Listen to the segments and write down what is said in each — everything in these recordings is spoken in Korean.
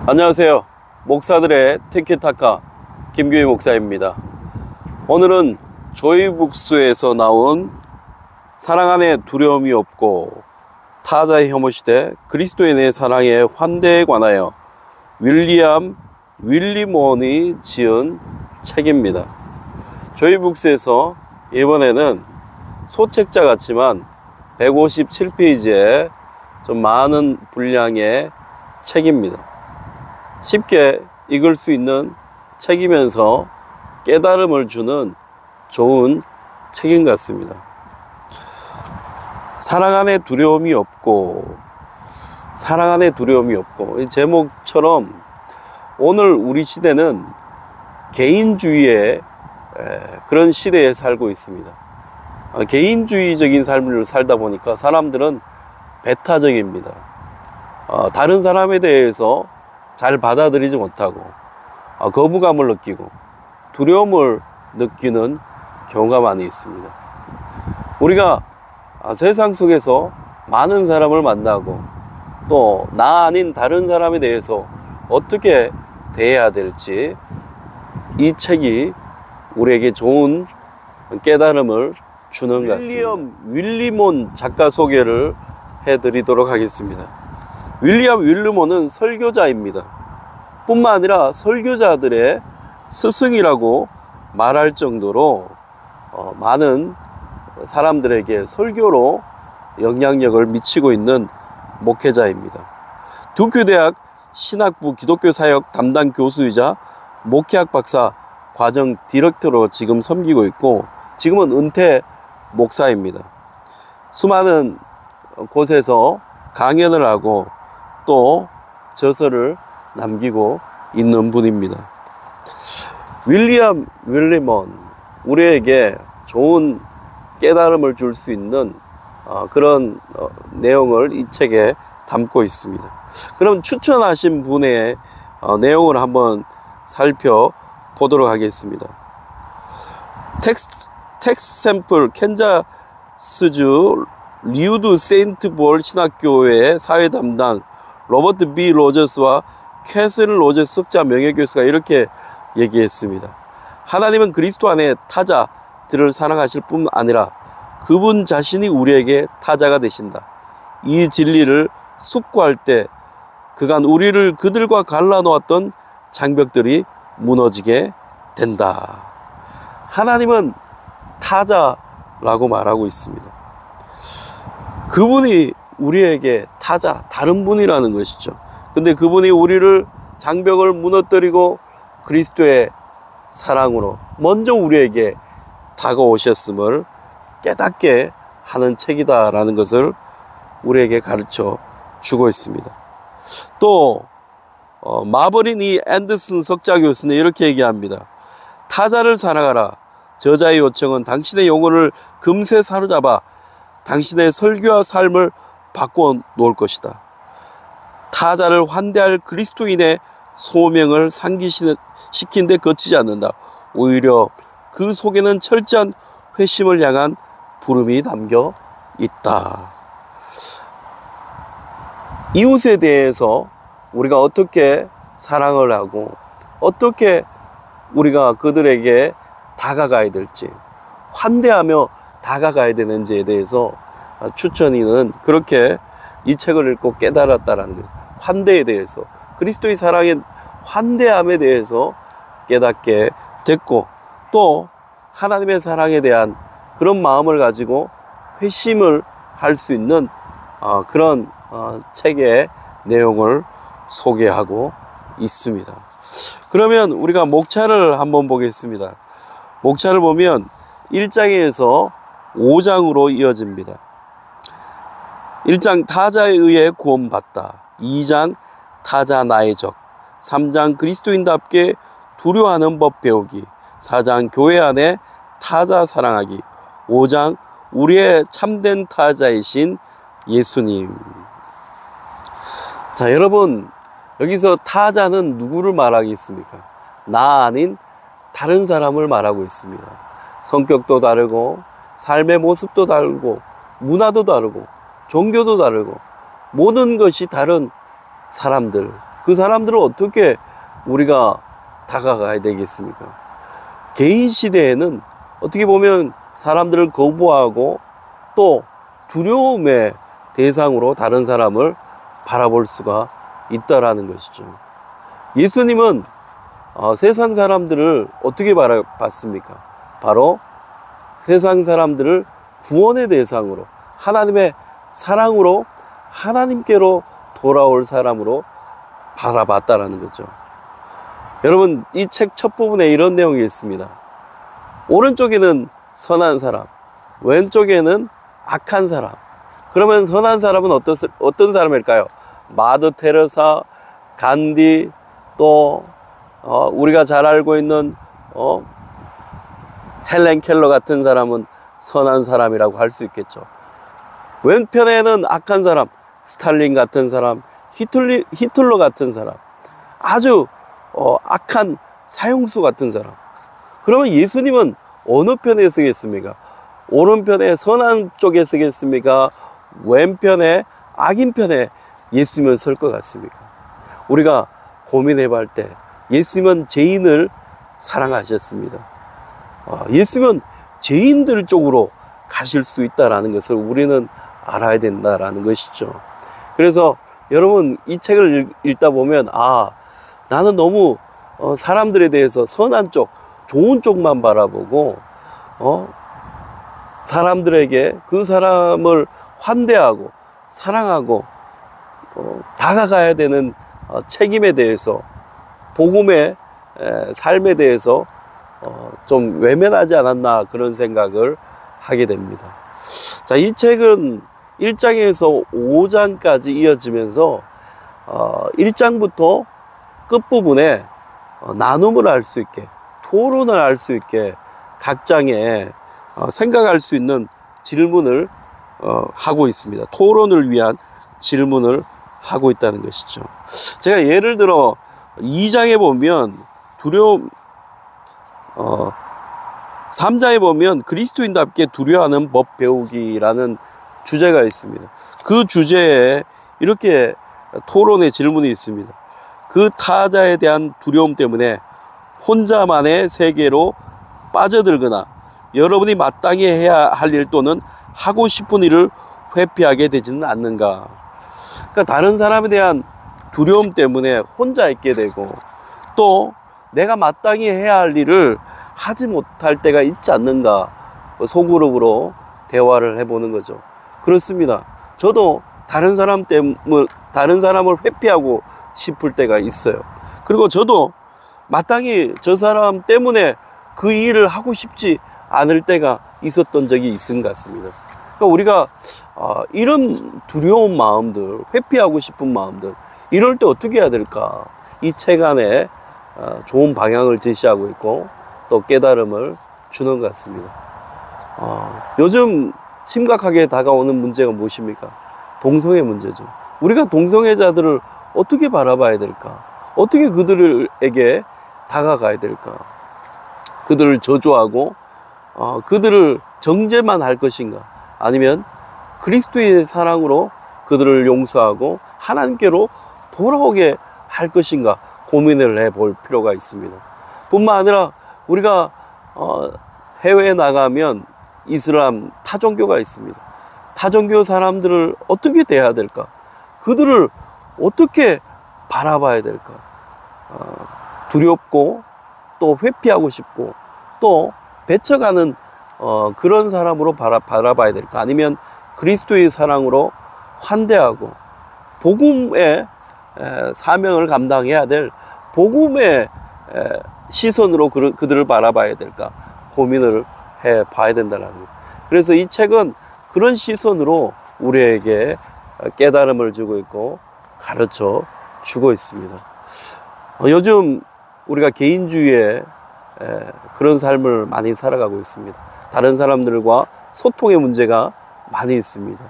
안녕하세요. 목사들의 티키타카 김규희 목사입니다. 오늘은 조이북스에서 나온 사랑 안에 두려움이 없고 타자의 혐오시대 그리스도인의 사랑의 환대에 관하여 윌리엄 윌리몬이 지은 책입니다. 조이북스에서 이번에는 소책자 같지만 157페이지에 좀 많은 분량의 책입니다. 쉽게 읽을 수 있는 책이면서 깨달음을 주는 좋은 책인 것 같습니다. 사랑 안에 두려움이 없고, 사랑 안에 두려움이 없고, 이 제목처럼 오늘 우리 시대는 개인주의의 그런 시대에 살고 있습니다. 개인주의적인 삶을 살다 보니까 사람들은 배타적입니다. 다른 사람에 대해서 잘 받아들이지 못하고 거부감을 느끼고 두려움을 느끼는 경우가 많이 있습니다. 우리가 세상 속에서 많은 사람을 만나고 또 나 아닌 다른 사람에 대해서 어떻게 대해야 될지 이 책이 우리에게 좋은 깨달음을 주는 것 같습니다. 윌리몬 작가 소개를 해드리도록 하겠습니다. 윌리엄 윌리몬은 설교자입니다. 뿐만 아니라 설교자들의 스승이라고 말할 정도로 많은 사람들에게 설교로 영향력을 미치고 있는 목회자입니다. 두큐대학 신학부 기독교 사역 담당 교수이자 목회학 박사 과정 디렉터로 지금 섬기고 있고 지금은 은퇴 목사입니다. 수많은 곳에서 강연을 하고 또 저서를 남기고 있는 분입니다. 윌리엄 윌리몬, 우리에게 좋은 깨달음을 줄 수 있는 그런 내용을 이 책에 담고 있습니다. 그럼 추천하신 분의 내용을 한번 살펴보도록 하겠습니다. 텍스 샘플 캔자스주 리우드 세인트 볼 신학교의 사회 담당 로버트 B. 로저스와 캐서린 로저스 석자 명예교수가 이렇게 얘기했습니다. 하나님은 그리스도 안에 타자들을 사랑하실 뿐 아니라 그분 자신이 우리에게 타자가 되신다. 이 진리를 숙고할 때 그간 우리를 그들과 갈라놓았던 장벽들이 무너지게 된다. 하나님은 타자라고 말하고 있습니다. 그분이 우리에게 타자, 다른 분이라는 것이죠. 근데 그분이 우리를 장벽을 무너뜨리고 그리스도의 사랑으로 먼저 우리에게 다가오셨음을 깨닫게 하는 책이다라는 것을 우리에게 가르쳐 주고 있습니다. 또 마버린 이 앤더슨 석자 교수는 이렇게 얘기합니다. 타자를 사랑하라. 저자의 요청은 당신의 영혼을 금세 사로잡아 당신의 설교와 삶을 바꿔 놓을 것이다. 타자를 환대할 그리스도인의 소명을 상기시킨 데 거치지 않는다. 오히려 그 속에는 철저한 회심을 향한 부름이 담겨 있다. 이웃에 대해서 우리가 어떻게 사랑을 하고 어떻게 우리가 그들에게 다가가야 될지, 환대하며 다가가야 되는지에 대해서 추천이는 그렇게 이 책을 읽고 깨달았다라는 거예요. 환대에 대해서, 그리스도의 사랑의 환대함에 대해서 깨닫게 됐고, 또 하나님의 사랑에 대한 그런 마음을 가지고 회심을 할 수 있는 그런 책의 내용을 소개하고 있습니다. 그러면 우리가 목차를 한번 보겠습니다. 목차를 보면 1장에서 5장으로 이어집니다. 1장 타자에 의해 구원받다. 2장 타자 나의 적. 3장 그리스도인답게 두려워하는 법 배우기. 4장 교회 안에 타자 사랑하기. 5장 우리의 참된 타자이신 예수님. 자, 여러분, 여기서 타자는 누구를 말하겠습니까? 나 아닌 다른 사람을 말하고 있습니다. 성격도 다르고 삶의 모습도 다르고 문화도 다르고 종교도 다르고 모든 것이 다른 사람들, 그 사람들을 어떻게 우리가 다가가야 되겠습니까? 개인 시대에는 어떻게 보면 사람들을 거부하고 또 두려움의 대상으로 다른 사람을 바라볼 수가 있다라는 것이죠. 예수님은 세상 사람들을 어떻게 바라봤습니까? 바로 세상 사람들을 구원의 대상으로, 하나님의 사랑으로 하나님께로 돌아올 사람으로 바라봤다라는 거죠. 여러분, 이 책 첫 부분에 이런 내용이 있습니다. 오른쪽에는 선한 사람, 왼쪽에는 악한 사람. 그러면 선한 사람은 어떤 사람일까요? 마더 테레사, 간디, 또 우리가 잘 알고 있는 헬렌 켈러 같은 사람은 선한 사람이라고 할 수 있겠죠. 왼편에는 악한 사람, 스탈린 같은 사람, 히틀러 같은 사람, 아주 악한 사형수 같은 사람. 그러면 예수님은 어느 편에 서겠습니까? 오른편에 선한 쪽에 서겠습니까? 왼편에 악인 편에 예수님은 설 것 같습니까? 우리가 고민해 볼 때 예수님은 죄인을 사랑하셨습니다. 예수님은 죄인들 쪽으로 가실 수 있다는 것을 우리는 알아야 된다라는 것이죠. 그래서 여러분, 이 책을 읽다 보면 나는 너무 사람들에 대해서 선한 쪽, 좋은 쪽만 바라보고 사람들에게 그 사람을 환대하고 사랑하고 다가가야 되는 책임에 대해서, 복음의 삶에 대해서 좀 외면하지 않았나, 그런 생각을 하게 됩니다. 자, 이 책은 1장에서 5장까지 이어지면서 1장부터 끝부분에 나눔을 할 수 있게, 토론을 할 수 있게 각 장에 생각할 수 있는 질문을 하고 있습니다. 토론을 위한 질문을 하고 있다는 것이죠. 제가 예를 들어 2장에 보면 3장에 보면 그리스도인답게 두려워하는 법 배우기라는 주제가 있습니다. 그 주제에 이렇게 토론의 질문이 있습니다. 그 타자에 대한 두려움 때문에 혼자만의 세계로 빠져들거나 여러분이 마땅히 해야 할 일 또는 하고 싶은 일을 회피하게 되지는 않는가. 그러니까 다른 사람에 대한 두려움 때문에 혼자 있게 되고, 또 내가 마땅히 해야 할 일을 하지 못할 때가 있지 않는가. 소그룹으로 대화를 해보는 거죠. 그렇습니다. 저도 다른 사람을 회피하고 싶을 때가 있어요. 그리고 저도 마땅히 저 사람 때문에 그 일을 하고 싶지 않을 때가 있었던 적이 있은 것 같습니다. 그러니까 우리가 이런 두려운 마음들, 회피하고 싶은 마음들, 이럴 때 어떻게 해야 될까? 이 책 안에 좋은 방향을 제시하고 있고 또 깨달음을 주는 것 같습니다. 요즘 심각하게 다가오는 문제가 무엇입니까? 동성애 문제죠. 우리가 동성애자들을 어떻게 바라봐야 될까? 어떻게 그들에게 다가가야 될까? 그들을 저주하고 그들을 정죄만 할 것인가? 아니면 그리스도의 사랑으로 그들을 용서하고 하나님께로 돌아오게 할 것인가? 고민을 해볼 필요가 있습니다. 뿐만 아니라 우리가 해외에 나가면 이슬람 타종교가 있습니다. 타종교 사람들을 어떻게 대해야 될까? 그들을 어떻게 바라봐야 될까? 두렵고 또 회피하고 싶고 또 배쳐가는 그런 사람으로 바라봐야 될까? 아니면 그리스도의 사랑으로 환대하고 복음의 사명을 감당해야 될 복음의 시선으로 그들을 바라봐야 될까? 고민을 해봐야 된다는 거예요. 그래서 이 책은 그런 시선으로 우리에게 깨달음을 주고 있고 가르쳐 주고 있습니다. 요즘 우리가 개인주의에 그런 삶을 많이 살아가고 있습니다. 다른 사람들과 소통의 문제가 많이 있습니다.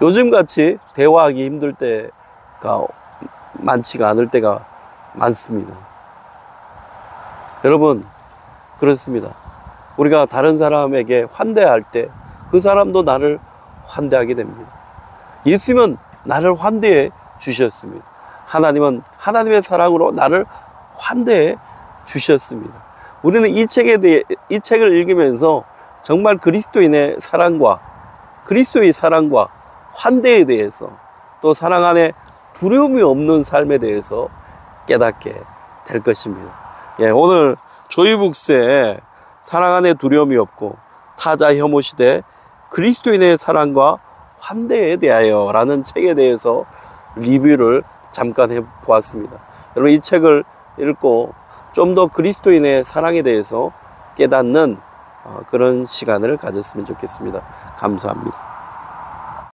요즘같이 대화하기 힘들 때가 많지가 않을 때가 많습니다. 여러분, 그렇습니다. 우리가 다른 사람에게 환대할 때 그 사람도 나를 환대하게 됩니다. 예수님은 나를 환대해 주셨습니다. 하나님은 하나님의 사랑으로 나를 환대해 주셨습니다. 우리는 이 책을 읽으면서 정말 그리스도의 사랑과 환대에 대해서, 또 사랑 안에 두려움이 없는 삶에 대해서 깨닫게 될 것입니다. 예, 오늘 조이북스의 사랑 안에 두려움이 없고 타자 혐오 시대 그리스도인의 사랑과 환대에 대하여 라는 책에 대해서 리뷰를 잠깐 해보았습니다. 여러분, 이 책을 읽고 좀 더 그리스도인의 사랑에 대해서 깨닫는 그런 시간을 가졌으면 좋겠습니다. 감사합니다.